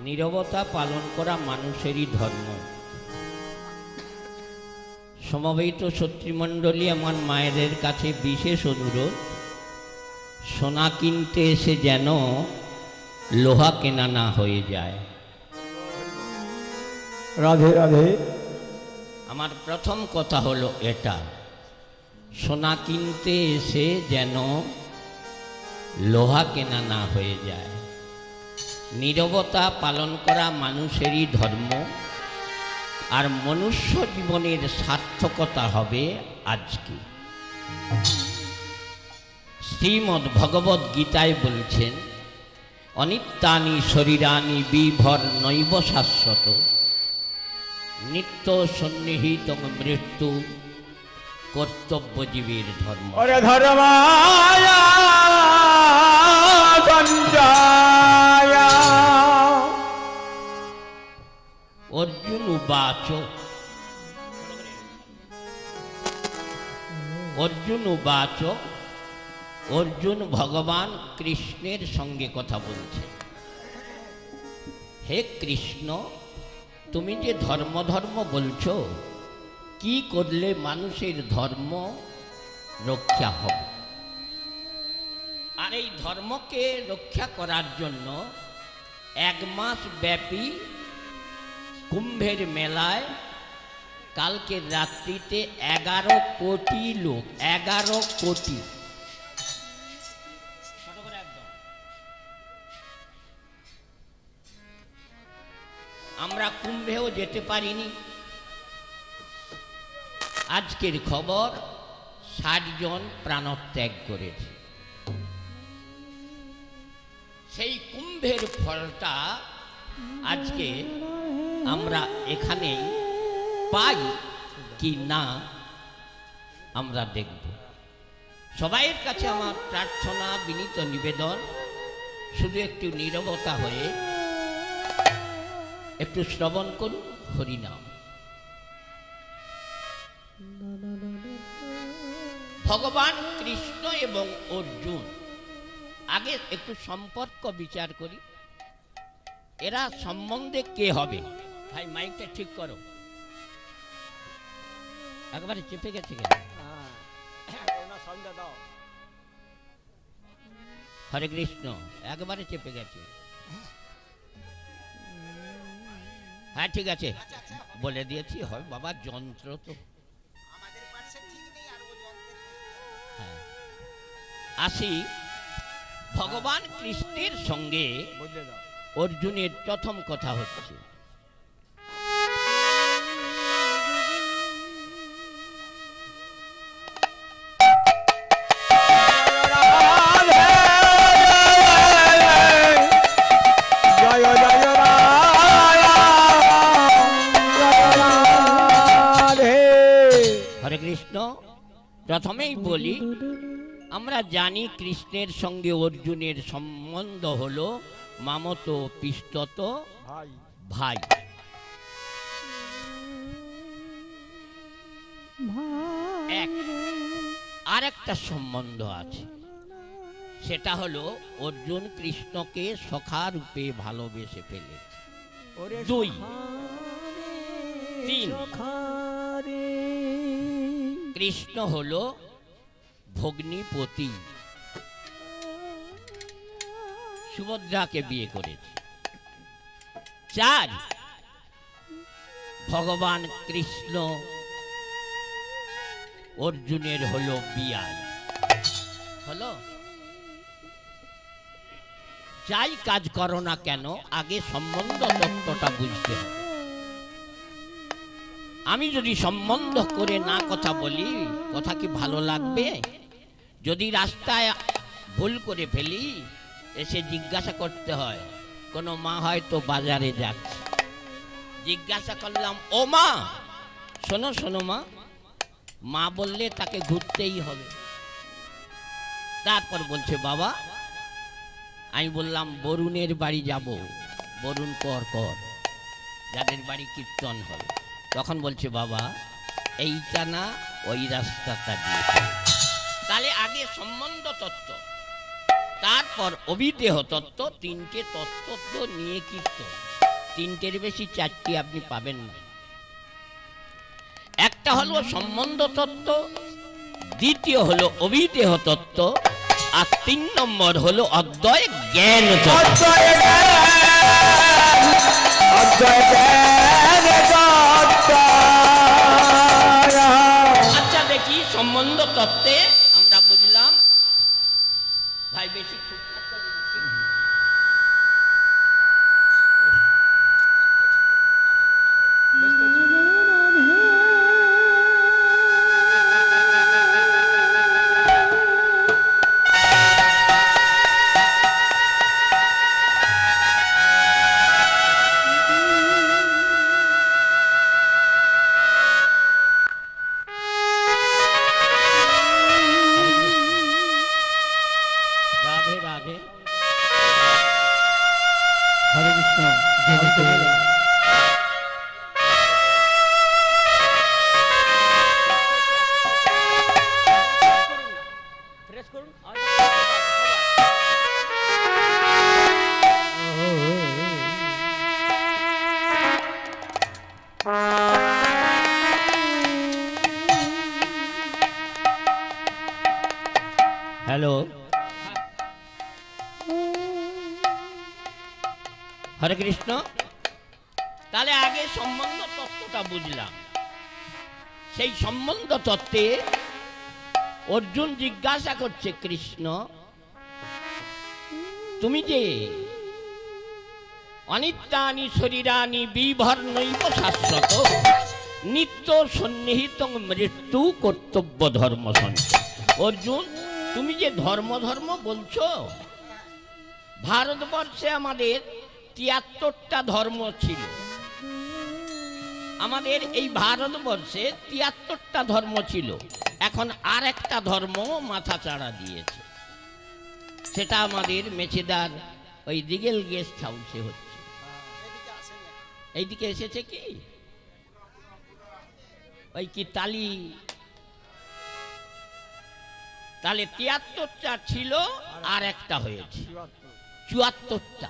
নীরবতা পালন করা মানুষেরই ধর্ম। সমবেত শত্রুমণ্ডলী, আমার মায়েদের কাছে বিশেষ অনুরোধ, সোনা কিনতে এসে যেন লোহা কেনা না হয়ে যায়। রাধে রাধে। আমার প্রথম কথা হলো এটা, সোনা কিনতে এসে যেন লোহা কেনা না হয়ে যায়। নীরবতা পালন করা মানুষেরই ধর্ম, আর মনুষ্য জীবনের সার্থকতা হবে আজকে। শ্রীমদ্ ভগবদ্ গীতায় বলছেন, অনিত্যানি শরীরানি বিভর নৈব শাশ্বত, নিত্য সন্নিহিত মৃত্যু কর্তব্যজীবীর ধর্ম। ধর্মায়া সঞ্জয়া। অর্জুন উবাচ, অর্জুন উবাচ, অর্জুন ভগবান কৃষ্ণের সঙ্গে কথা বলছে। হে কৃষ্ণ, তুমি যে ধর্ম ধর্ম বলছো, কি করলে মানুষের ধর্ম রক্ষা হবে? আর এই ধর্মকে রক্ষা করার জন্য 1 মাস ব্যাপী কুম্ভের মেলায় কালকের রাত্রিতে 11 কোটি লোক, 11 কোটি, আমরা কুম্ভেও যেতে পারিনি। আজকের খবর 60 জন প্রাণত্যাগ করেছে। সেই কুম্ভের ফলটা আজকে আমরা এখানেই পাই কি না আমরা দেখব। সবাইয়ের কাছে আমার প্রার্থনা, বিনীত নিবেদন, শুধু একটু নীরবতা হয়ে একটু শ্রবণ করুন হরিনাম। ভগবান কৃষ্ণ এবং অর্জুন, আগে একটু সম্পর্ক বিচার করি। এরা সম্বন্ধে কে হবে? ভাই মাইকটা ঠিক করো, একবারে চেপে গেছে কেন? হরে কৃষ্ণ, একবারে চেপে গেছে। হ্যাঁ ঠিক আছে, বলে দিয়েছি। হয় বাবা, যন্ত্র তো। হ্যাঁ, আসি। ভগবান কৃষ্ণের সঙ্গে অর্জুনের প্রথম কথা হচ্ছে, হরে কৃষ্ণ। প্রথমেই বলি, আমরা জানি কৃষ্ণের সঙ্গে অর্জুনের সম্বন্ধ হলো মামতো পিস্তত ভাই। আর একটা সম্বন্ধ আছে, সেটা হলো অর্জুন কৃষ্ণকে সখা রূপে ভালোবেসে ফেলেছে। 2, 3, কৃষ্ণ হলো ভগ্নিপতি, সুভদ্রাকে বিয়ে করেছে। 4, ভগবান কৃষ্ণ অর্জুনের হলো বিয়াই। হলো? যাই কাজ করো না কেন, আগে সম্বন্ধ তত্ত্বটা বুঝতে হবে। আমি যদি সম্বন্ধ করে না কথা বলি, কথা কি ভালো লাগবে? যদি রাস্তায় ভুল করে ফেলি, এসে জিজ্ঞাসা করতে হয়। কোনো মা হয়তো বাজারে যাচ্ছে, জিজ্ঞাসা করলাম, ও মা, শোনো শোনো মা। মা বললে তাকে ঘুরতেই হবে। তারপর বলছে, বাবা। আমি বললাম, বরুণের বাড়ি যাব। বরুণ কর কর, যাদের বাড়ি কীর্তন হবে। তখন বলছে, বাবা এইটা না, ওই রাস্তাটা দিয়ে। তাহলে আগে সম্বন্ধ তত্ত্ব। তারপর অবিদেহ তত্ত্ব, তিনটে তত্ত্ব নিয়ে কীর্তন, তিনটের বেশি চারটি আপনি পাবেন না। একটা হলো সম্বন্ধ তত্ত্ব, দ্বিতীয় হলো অবিদেহ তত্ত্ব, আর 3 নম্বর হলো অদ্বয় জ্ঞান তত্ত্ব। আচ্ছা দেখি সম্বন্ধ তত্ত্বে আমরা বুঝলাম ভাই বেশি হরে কৃষ্ণ। হ্যালো, হরে কৃষ্ণ। তাহলে আগে সম্বন্ধ তত্ত্বটা বুঝলাম। সেই সম্বন্ধ তত্ত্বে অর্জুন জিজ্ঞাসা করছে, কৃষ্ণ তুমি যে অনিত্যানি শরীরানি বিভর্ণৈব শাশ্বত নিত্য সন্নিহিত মৃত্যু কর্তব্য ধর্ম সঞ্চয়। অর্জুন তুমি যে ধর্ম ধর্ম বলছো, ভারতবর্ষে আমাদের 73টা ধর্ম ছিল। আমাদের এই ভারতবর্ষে 73টা ধর্ম ছিল, এখন আর একটা ধর্ম মাথা চাড়া দিয়েছে। সেটা আমাদের মেছেদার ওই রিগেল গেস্ট হাউসে হচ্ছে। এইদিকে এসেছে কি ওই কি তালি, তাহলে 73টা ছিল আর একটা হয়েছে 74টা।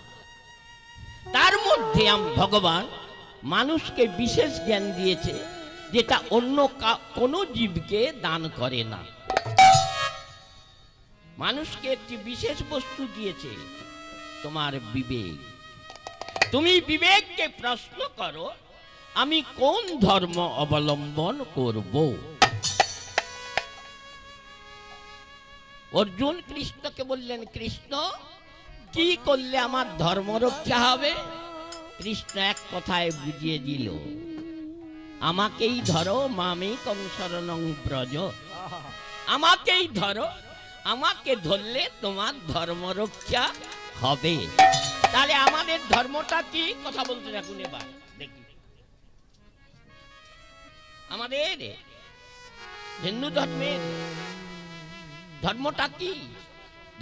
তার মধ্যে ভগবান মানুষকে বিশেষ জ্ঞান দিয়েছে, যেটা অন্য কোনো জীবকে দান করে না। মানুষকে একটি বিশেষ বস্তু দিয়েছে, তোমার বিবেক। তুমি বিবেককে প্রশ্ন করো, আমি কোন ধর্ম অবলম্বন করব। অর্জুন কৃষ্ণকে বললেন, কৃষ্ণ কি করলে আমার ধর্ম রক্ষা হবে? কৃষ্ণ এক কথায় বুঝিয়ে দিল, আমাকেই ধরো, মামেকং শরণং ব্রজ। আমাকেই ধরো, আমাকে ধরলে তোমার ধর্ম রক্ষা হবে। তাহলে আমাদের ধর্মটা কি? কথা বলতে থাকুন এবার দেখি। আমাদের হিন্দু ধর্মের ধর্মটা কি?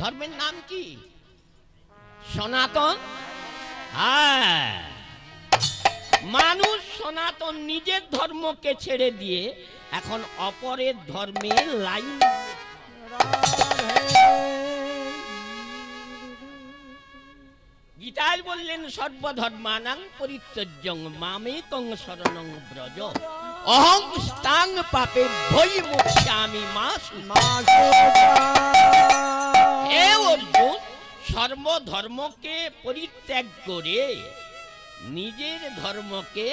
ধর্মের নাম কি? সনাতন। হ্যাঁ, মানুষ সনাতন নিজের ধর্মকে ছেড়ে দিয়ে এখন অপরের ধর্মের লাইন। গীতায় বললেন, সর্বধর্মানাং পরিত্যজ্যং মামেকং শরণং ব্রজ অহং স্তাং পাপে ভৈ মুক্ষ্যামি মা হে অর্জুন, সর্বধর্মকে পরিত্যাগ করে নিজের ধর্মকে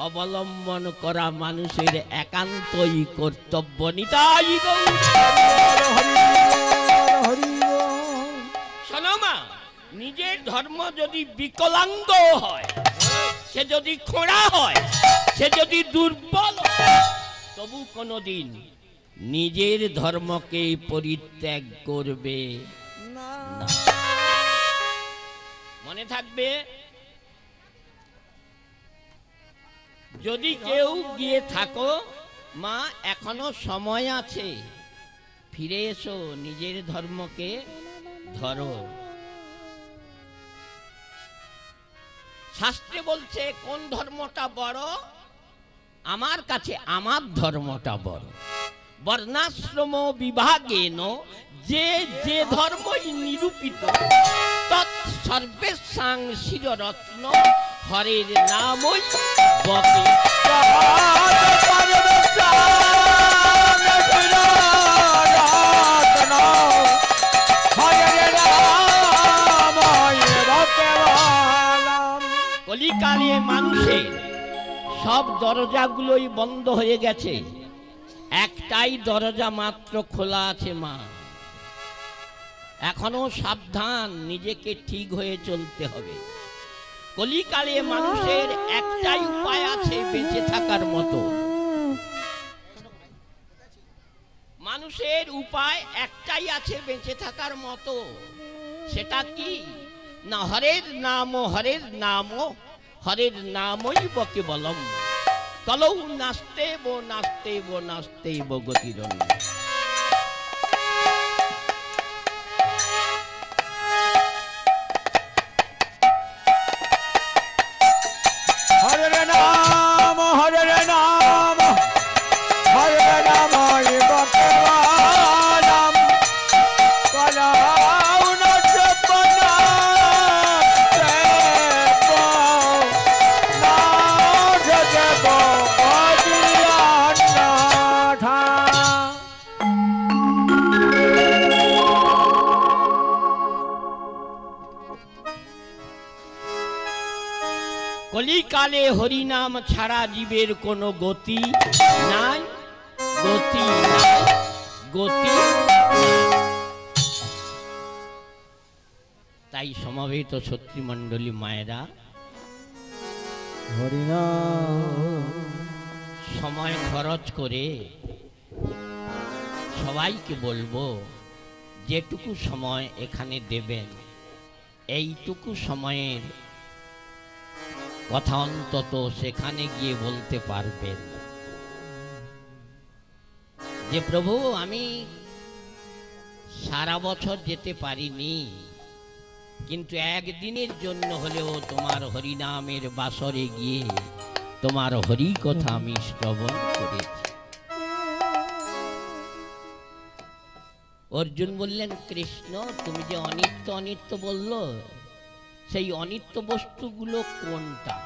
অবলম্বন করা মানুষের একান্তই কর্তব্য। নিতাই গৌর। শোনো মা, নিজের ধর্ম যদি বিকলাঙ্গ হয়, সে যদি খোঁড়া হয়, সে যদি দুর্বল হয়, তবু কোনোদিন নিজের ধর্মকে পরিত্যাগ করবে না। মনে থাকবে, যদি কেউ গিয়ে থাকো, মা এখনো সময় আছে, ফিরে এসো, নিজের ধর্মকে ধরো। শাস্ত্রে বলছে কোন ধর্মটা বড়? আমার কাছে আমার ধর্মটা বড়। বর্ণাশ্রম বিভাগেন যে যে ধর্মই নিরূপিত তৎসর্বেশাং শিররত্ন হরের নামই বকে। কলিকালে মানুষের সব দরজাগুলোই বন্ধ হয়ে গেছে, একটাই দরজা মাত্র খোলা আছে মা। এখনো সাবধান, নিজেকে ঠিক হয়ে চলতে হবে। কলিকালে মানুষের একটাই উপায় আছে বেঁচে থাকার মতো। মানুষের উপায় একটাই আছে বেঁচে থাকার মতো, সেটা কি না হরের নাম, হরের নাম, হরের নামই বকে বলম। কলৌ নাস্তেব নাস্তেব নাস্তেব গতিরন্য। হরের নাম, হরের নাম, হরের নাম বকে বলম। কলৌ নাস্তেব নাস্তেব গতিরন্য। কলিকালে হরিনাম ছাড়া জীবের কোনো গতি নাই, গতি নাই, গতি নাই। তাই সমবেত ছত্রীমণ্ডলী মায়েরা, হরিনাম সময় খরচ করে সবাইকে বলবো যেটুকু সময় এখানে দেবেন, এইটুকু সময়ের কথা অন্তত সেখানে গিয়ে বলতে পারবেন যে প্রভু আমি সারা বছর যেতে পারিনি, কিন্তু একদিনের জন্য হলেও তোমার হরিনামের বাসরে গিয়ে তোমার হরি কথা আমি শ্রবণ করেছি। অর্জুন বললেন, কৃষ্ণ তুমি যে অনিত্য অনিত্য বললো, সেই অনিত্য বস্তুগুলো কোনটা?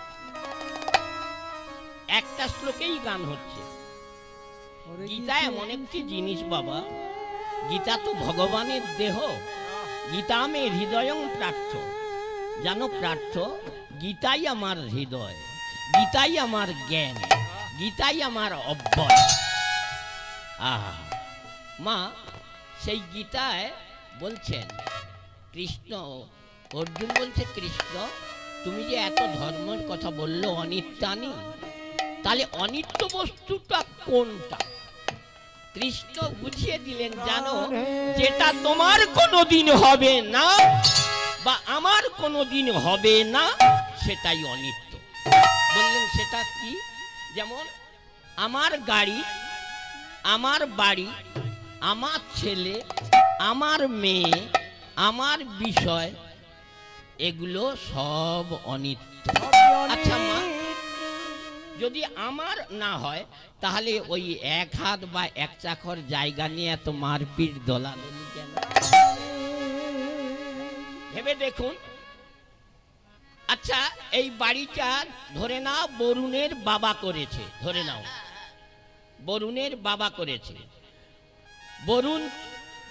একটা শ্লোকেই গান হচ্ছে। গীতা এমন একটি জিনিস বাবা, গীতা তো ভগবানের দেহ। গীতা মে হৃদয়ং প্রার্থ, জানো প্রার্থ, গীতাই আমার হৃদয়, গীতাই আমার জ্ঞান, গীতাই আমার অভ্যয়। আহা মা, সেই গীতায় বলছেন কৃষ্ণ, অর্জুন বলছে কৃষ্ণ তুমি যে এত ধর্মের কথা বললো অনিত্যানি, তাহলে অনিত্য বস্তুটা কোনটা? কৃষ্ণ বুঝিয়ে দিলেন, জানো যেটা তোমার কোনোদিন হবে না বা আমার কোনোদিন হবে না সেটাই অনিত্য। বললেন সেটা কি? যেমন আমার গাড়ি, আমার বাড়ি, আমার ছেলে, আমার মেয়ে, আমার বিষয়, এগুলো সব অনিত্য। আচ্ছা মা, যদি আমার না হয় তাহলে ওই এক হাত বা এক চাকর জায়গা নিয়ে এত মারপিট দলাদলি কেন? ভেবে দেখুন। আচ্ছা এই বাড়িটা ধরে নাও বরুণের বাবা করেছে, ধরে নাও বরুণের বাবা করেছে।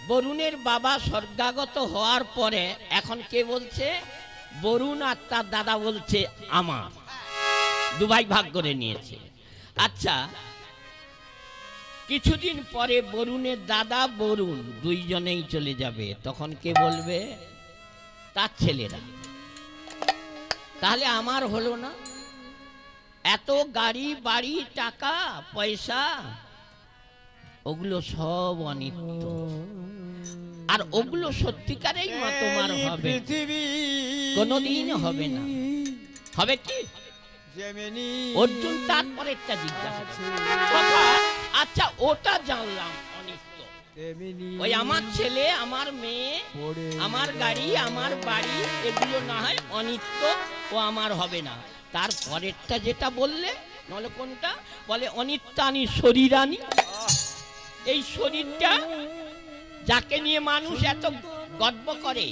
বরুণের বাবা স্বর্গাগত হওয়ার পরে এখন কে বলছে? বরুণ আর তার দাদা বলছে আমার, দুভাই ভাগ করে নিয়েছে। আচ্ছা কিছুদিন পরে বরুণের দাদা বরুণ দুইজনেই চলে যাবে, তখন কে বলবে? তার ছেলেরা। তাহলে আমার হলো না? এত গাড়ি বাড়ি টাকা পয়সা ওগুলো সব অনিত্য, আর ওগুলো সত্যিকারেই মা তোমার হবে, কোনোদিন হবে না। হবে কি? অর্জুন তারপরেরটা জিজ্ঞাসা কথা, আচ্ছা ওটা জানলাম অনিত্য, ওই আমার ছেলে, আমার মেয়ে, আমার গাড়ি, আমার বাড়ি, এগুলো না হয় অনিত্য, ও আমার হবে না। তারপরেরটা যেটা বললে, নলে কোনটা বলে? অনিত্যানি শরীরানি। এই শরীরটা যাকে নিয়ে মানুষ এত গর্ব করে,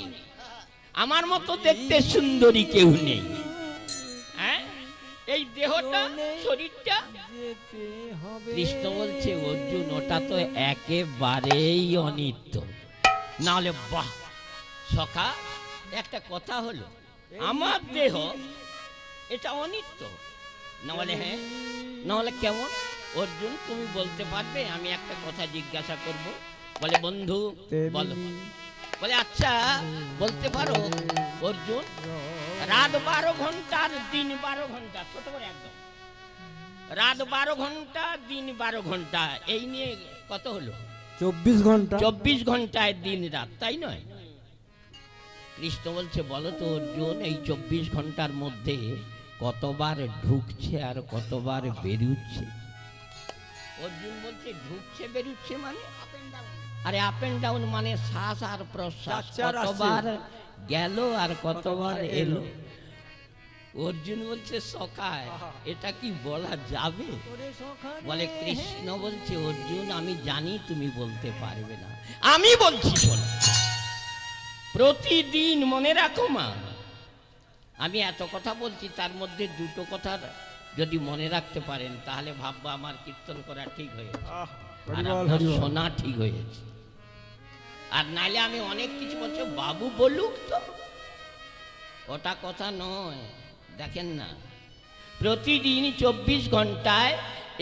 আমার মতো দেখতে সুন্দরী কেউ নেই। হ্যাঁ, এই দেহটা, শরীরটা। কৃষ্ণ বলছে অর্জুন ওটা তো একেবারেই অনিত্য। নাহলে বাহ সখা, একটা কথা হলো, আমার দেহ এটা অনিত্য, নাহলে হ্যাঁ, নাহলে কেমন? অর্জুন তুমি বলতে পারবে? আমি একটা কথা জিজ্ঞাসা করব। বলে বন্ধু বলো। বলে আচ্ছা বলতে পারো অর্জুন, রাত 12 ঘন্টা আর দিন 12 ঘন্টা, ছোট করে একদম, রাত 12 ঘন্টা দিন 12 ঘন্টা, এই নিয়ে কত হলো? 24 ঘন্টা। 24 ঘন্টায় দিন রাত, তাই নয়? কৃষ্ণ বলছে বলো তো অর্জুন, এই 24 ঘন্টার মধ্যে কতবার ঢুকছে আর কতবার বেরুচ্ছে? অর্জুন বলছে ঢুকছে বেরুচ্ছে মানে? আরে আপ এন্ড ডাউন মানে শ্বাস আর প্রশ্বাস, কতবার গেল আর কতবার এলো। অর্জুন বলছে সখায় এটা কি বলা যাবে? বলে কৃষ্ণ বলছে অর্জুন আমি জানি তুমি বলতে পারবে না, আমি বলছি শোনো। প্রতিদিন মনে রাখো মা, আমি এত কথা বলছি, তার মধ্যে দুটো কথা যদি মনে রাখতে পারেন তাহলে ভাববো আমার কীর্তন করা ঠিক হয়েছে, আর আপনার শোনা ঠিক হয়েছে। আর নাইলে আমি অনেক কিছু বলছি, বাবু বলুক তো, ওটা কথা নয়। দেখেন না, প্রতিদিন 24 ঘন্টায়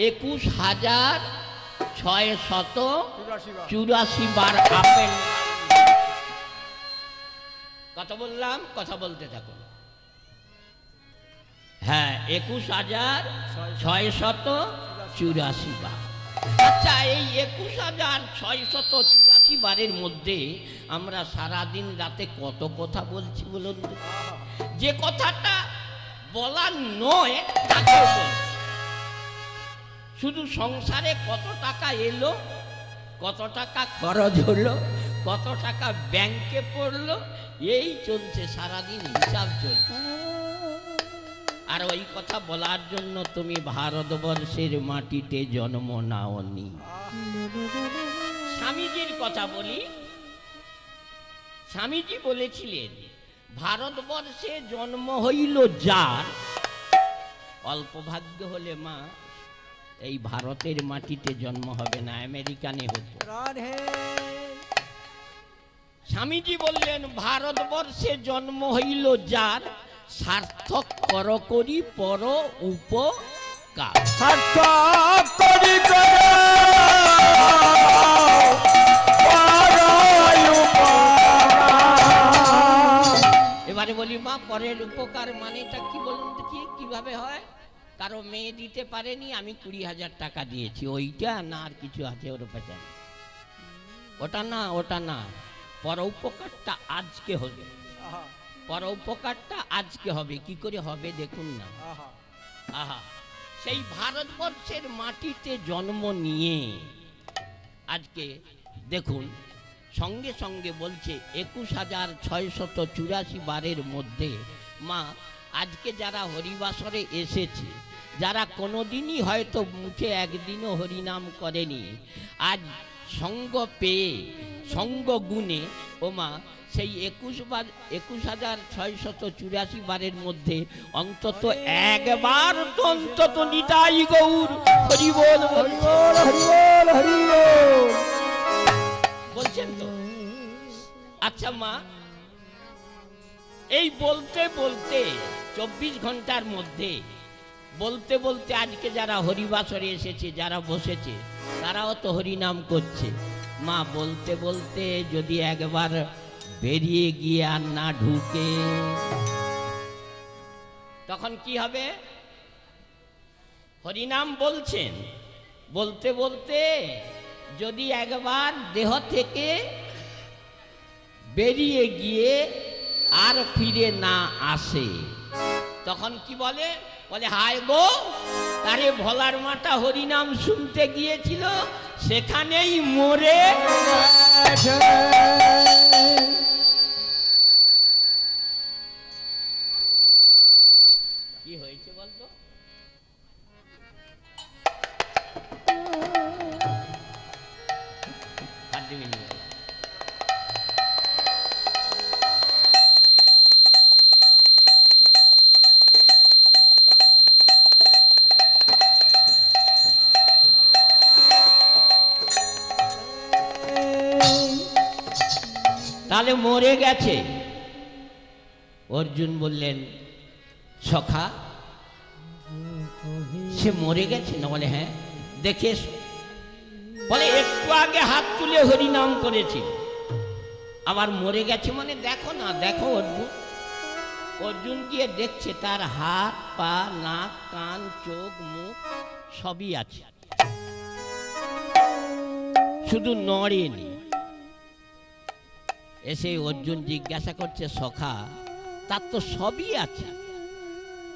21,684 বার আপেল। কথা বললাম, কথা বলতে থাকুন। হ্যাঁ, 21,684 বার। আচ্ছা, এই 21,684 বারের মধ্যে আমরা সারাদিন রাতে কত কথা বলছি বলুন? যে কথাটা বলার নয় তাকেও বলছি। শুধু সংসারে কত টাকা এলো, কত টাকা খরচ হলো, কত টাকা ব্যাংকে পড়লো, এই চলছে সারাদিন, হিসাব চলছে। আর ওই কথা বলার জন্য তুমি ভারতবর্ষের মাটিতে জন্ম নাওনি। স্বামীজির কথা বলি, স্বামীজি বলেছিলেন ভারতবর্ষে জন্ম হইল যার, অল্প ভাগ্য হলে মা এই ভারতের মাটিতে জন্ম হবে না, আমেরিকানে হতো। স্বামীজি বললেন ভারতবর্ষে জন্ম হইল যার, সার্থক কর করি পর উপকার। সার্থক করি এবারে বলি মা, পরের উপকার মানেটা কি বলুন তো, কিভাবে হয়? কারো মেয়ে দিতে পারেনি, আমি 20,000 টাকা দিয়েছি, ওইটা না আর কিছু আছে ওর পেছনে? ওটা না, ওটা না, পর উপকারটা আজকে হবে। পর উপকারটা আজকে হবে, কি করে হবে দেখুন না। আহা, সেই ভারতবর্ষের মাটিতে জন্ম নিয়ে আজকে দেখুন, সঙ্গে সঙ্গে বলছে 21,684 বারের মধ্যে মা আজকে যারা হরিবাসরে এসেছে, যারা কোনোদিনই হয়তো মুখে একদিনও হরিনাম করেনি, আজ সঙ্গ পেয়ে, সঙ্গ গুণে ও মা সেই 21,684 বারের মধ্যে অন্তত একবার তো অন্তত নিতাই গৌর হরি বল বলছেন তো? আচ্ছা মা, এই বলতে বলতে 24 ঘন্টার মধ্যে বলতে বলতে আজকে যারা হরিবাসরে এসেছে, যারা বসেছে, তারাও তো হরিনাম করছে। মা বলতে বলতে যদি একবার বেরিয়ে গিয়ে আর না ঢুকে, তখন কি হবে? হরিনাম বলছেন, বলতে বলতে যদি একবার দেহ থেকে বেরিয়ে গিয়ে আর ফিরে না আসে, তখন কি বলে? বলে হায় গো, তারে ভোলার মাটা হরিনাম শুনতে গিয়েছিল, সেখানেই মরে। কি হয়েছে বলতো? তাহলে মরে গেছে। অর্জুন বললেন, সখা সে মরে গেছে না? বলে হ্যাঁ। দেখে এসো। বলে একটু আগে হাত তুলে হরি নাম করেছিল, আবার মরে গেছে মানে দেখো না। দেখো অর্জুন। অর্জুন গিয়ে দেখছে তার হাত পা নাক কান চোখ মুখ সবই আছে, শুধু নড়েনি। এসে অর্জুন জিজ্ঞাসা করছে, সখা তার তো সবই আছে,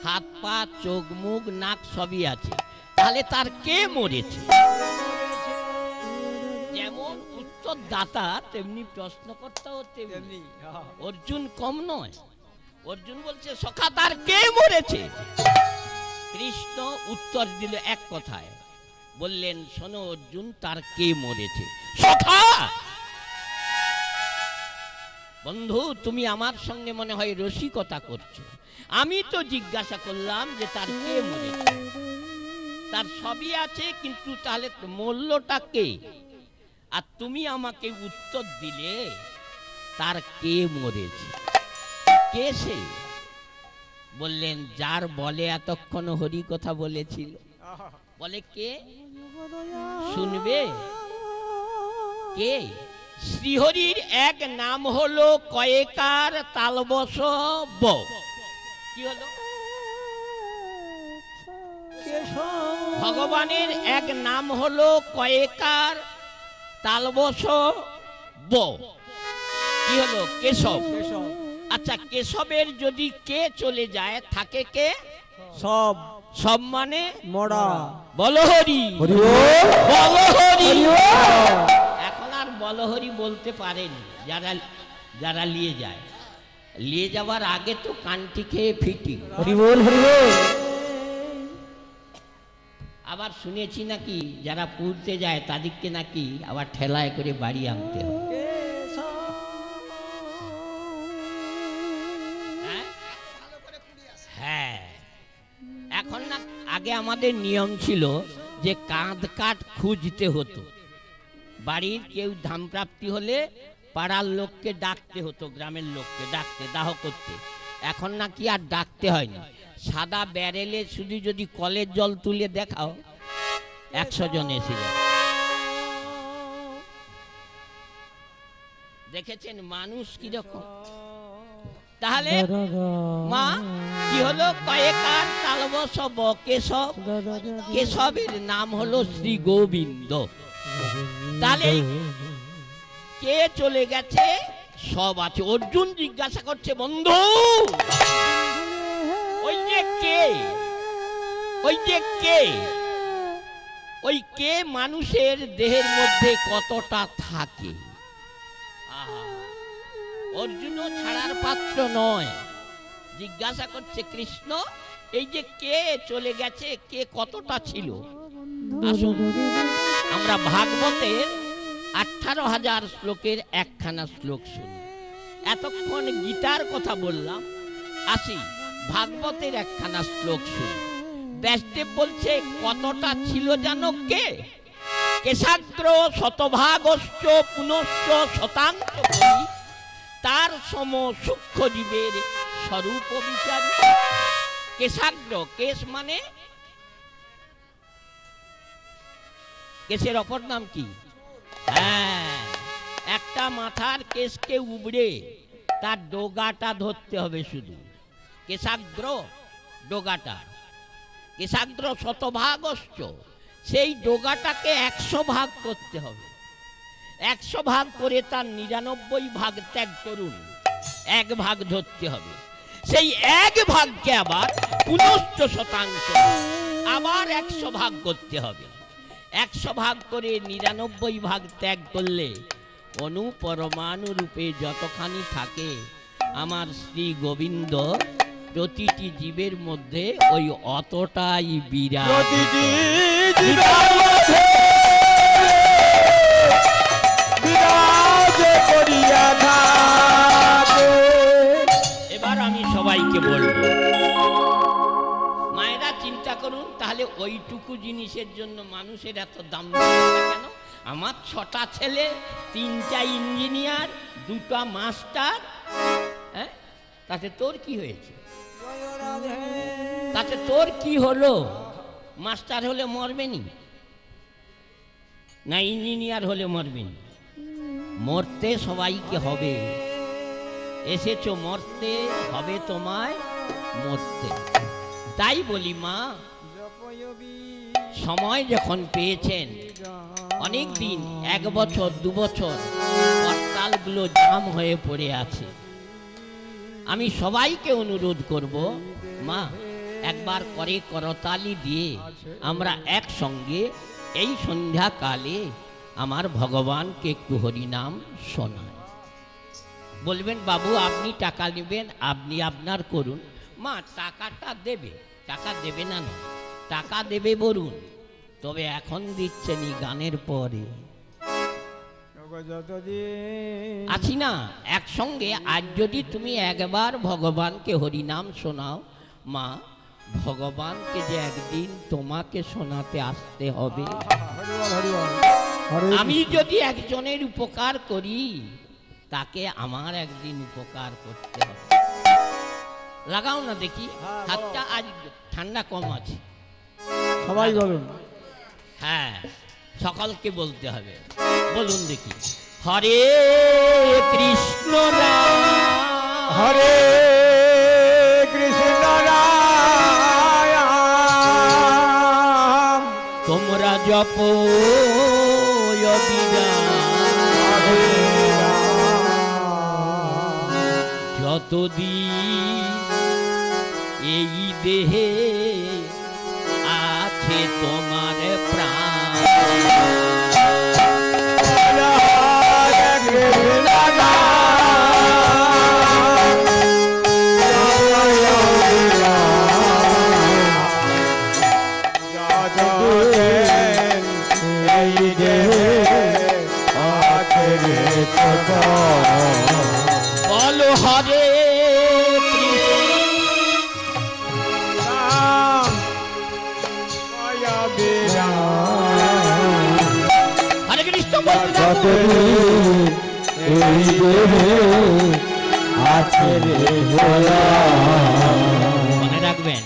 হাত পা চোখ মুখ নাক সবই আছে, তাহলে তার কে মরেছে? যেমন উত্তরদাতা তেমনি প্রশ্নকর্তাও তেমনি। অর্জুন কম নয়। অর্জুন বলছে, সখা তার কে মরেছে? কৃষ্ণ উত্তর দিল এক কথায়, বললেন, শোনো অর্জুন, তার কে মরেছে? সখা। বন্ধু, তুমি আমার সঙ্গে মনে হয় রসিকতা করছো। আমি তো জিজ্ঞাসা করলাম যে তার কে মরেছে। তার সবই আছে, কিন্তু তাহলে মূল্যটা কে? আর তুমি আমাকে উত্তর দিলে তার কে মরেছে। কে সে? বললেন, যার বলে এতক্ষণ হরি কথা বলেছিল। বলে কে? শুনবে কে? শ্রীহরির এক নাম হলো কয়েকার তালবস ব। কি হলো? ভগবানের এক নাম হলো কয়েকার তালবস ব। কি হলো? কেশব। আচ্ছা, কেশবের যদি কে চলে যায়, থাকে কে? সব। সব মানে মরা। বলো হরি, হরি বল। বলো হরি। হরি বল। এখন আর বলো হরি বলতে পারেনি যারা যারা নিয়ে যায়। নিয়ে যাওয়ার আগে তো কানটি খেয়ে ফিটি। হরি বল, হরি বল। আবার শুনেছি নাকি যারা পুড়তে যায় তাদেরকে নাকি আবার ঠেলায় করে বাড়ি আনতে হয়। হ্যাঁ, এখন না, আগে আমাদের নিয়ম ছিল যে কাঁধ কাঠ খুঁজতে হতো। বাড়ির কেউ ধামপ্রাপ্তি হলে পাড়ার লোককে ডাকতে হতো, গ্রামের লোককে ডাকতে, দাহ করতে। এখন নাকি আর ডাকতে হয়নি। সাদা ব্যারেলে শুধু যদি কলের জল তুলে দেখাও, 100 জন এসে যায়। দেখেছেন মানুষ কিরকম? তাহলে মা কি হলো? কয়েকার তালবস ব কেশব। কেশবের নাম হলো শ্রী গোবিন্দ। তাহলে কে চলে গেছে? সব আছে। অর্জুন জিজ্ঞাসা করছে, বন্ধু ওই যে কে, ওই যে কে, ওই কে মানুষের দেহের মধ্যে কতটা থাকে? অর্জুনও ছাড়ার পাত্র নয়। জিজ্ঞাসা করছে, কৃষ্ণ এই যে কে চলে গেছে, কে কতটা ছিল? আসুন আমরা ভাগবতের 18,000 শ্লোকের একখানা শ্লোক শুনি। এতক্ষণ গীতার কথা বললাম, আসি ভাগবতের একখানা শ্লোক শুনি। ব্যাসদেব বলছে কতটা ছিল জানো? কে? কেশাগ্র শতভাগশ্চ পুনশ্চ শতাংশ করি, তার সম সূক্ষ্ম জীবের স্বরূপ বিচারি। কেশাগ্র, কেশ মানে কেশের অপর নাম কি? হ্যাঁ, একটা মাথার কেশকে উবড়ে তার ডোগাটা ধরতে হবে শুধু। কেশাগ্র ডোগাটা। কেশাগ্র শতভাগশ্চ, সেই ডোগাটাকে 100 ভাগ করতে হবে। 100 ভাগ করে তার 99 ভাগ ত্যাগ করুন, 1 ভাগ ধরতে হবে। সেই 1 ভাগকে আবার পুনশ্চ শতাংশ, আবার 100 ভাগ করতে হবে। 100 ভাগ করে 99 ভাগ ত্যাগ করলে অনুপরমাণু রূপে যতখানি থাকে আমার শ্রী গোবিন্দ প্রতিটি জীবের মধ্যে ওই অতটাই বিরাট। প্রতিটি জীবের মধ্যে বিরাজ করিয়া থাকে। এবার আমি সবাইকে বলবো, মায়েরা চিন্তা করুন, তাহলে ওইটুকু জিনিসের জন্য মানুষের এত দাম দেয় না কেন? আমার 6টা ছেলে, 3টা ইঞ্জিনিয়ার, 2টা মাস্টার। হ্যাঁ, তাতে তোর কি হয়েছে? তাতে তোর কি হলো? মাস্টার হলে মরবেনি না ইঞ্জিনিয়ার হলে মরবেনি? মরতে সবাইকে হবে। এসেছো মরতে, হবে তোমায় মরতে। তাই বলি মা, সময় যখন পেয়েছেন, অনেক দিন, 1 বছর 2 বছর হরতালগুলো জাম হয়ে পড়ে আছে। আমি সবাইকে অনুরোধ করব, মা একবার করে করতালি দিয়ে আমরা একসঙ্গে এই সন্ধ্যাকালে আমার ভগবানকে একটু হরিনাম শোনাই। বলবেন বাবু আপনি টাকা নেবেন, আপনি আপনার করুন। মা টাকাটা দেবে, টাকা দেবে না না, টাকা দেবে বলুন, তবে এখন দিচ্ছেন এই গানের পরে। আছি না একসঙ্গে। আজ যদি তুমি একবার ভগবানকে হরিনাম শোনাও, মা ভগবানকে যে একদিন তোমাকে শোনাতে আসতে হবে। আমি যদি একজনের উপকার করি, তাকে আমার একদিন উপকার করতে হবে। লাগাও না দেখি হাতটা, আজ ঠান্ডা কম আছে। সবাই বলুন। হ্যাঁ, সকলকে বলতে হবে। বলুন দেখি, হরে কৃষ্ণ রাম, হরে কৃষ্ণ রাম, তোমরা জপ অবিরাম, যতদিন এই দেহে আছে তোমার প্রাণ। বলো হরে হরে কৃষ্ণ বলতে থাকো। মনে রাখবেন,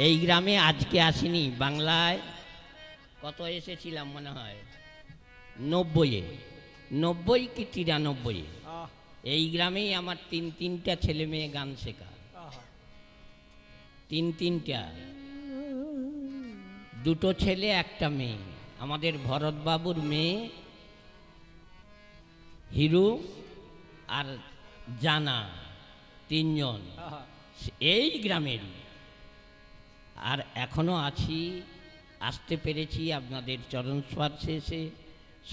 এই গ্রামে আজকে আসিনি, বাংলায় কত এসেছিলাম মনে হয় 90-এ, 90 কি 93-এ। এই গ্রামেই আমার 3-3টা ছেলে মেয়ে গান শেখা, 3-3টা, 2টো ছেলে 1টা মেয়ে। আমাদের ভরতবাবুর মেয়ে হিরু আর জানা, 3 জন এই গ্রামেরই। আর এখনো আছি, আসতে পেরেছি আপনাদের চরণ স্পর্শে এসে।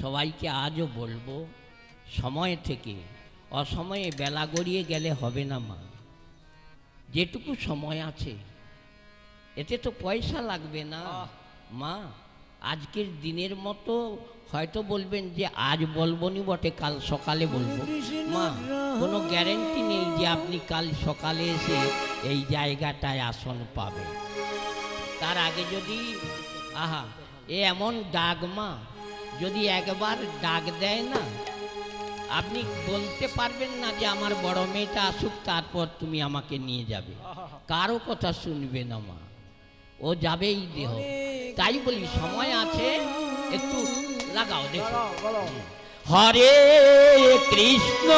সবাইকে আজও বলবো, সময় থেকে অসময়ে বেলা গড়িয়ে গেলে হবে না মা। যেটুকু সময় আছে এতে তো পয়সা লাগবে না মা। আজকের দিনের মতো হয়তো বলবেন যে আজ বলবো নি বটে, কাল সকালে বলবো। মা কোনো গ্যারেন্টি নেই যে আপনি কাল সকালে এসে এই জায়গাটায় আসন পাবেন। তার আগে যদি আহা এ এমন ডাক মা, যদি একবার ডাক দেয় না, আপনি বলতে পারবেন না যে আমার বড় মেয়েটা আসুক তারপর তুমি আমাকে নিয়ে যাবে। কারো কথা শুনবে না মা, ও যাবেই দেহ। তাই বলি সময় আছে, একটু লাগাও দেখো। হরে কৃষ্ণ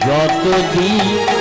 যতদিন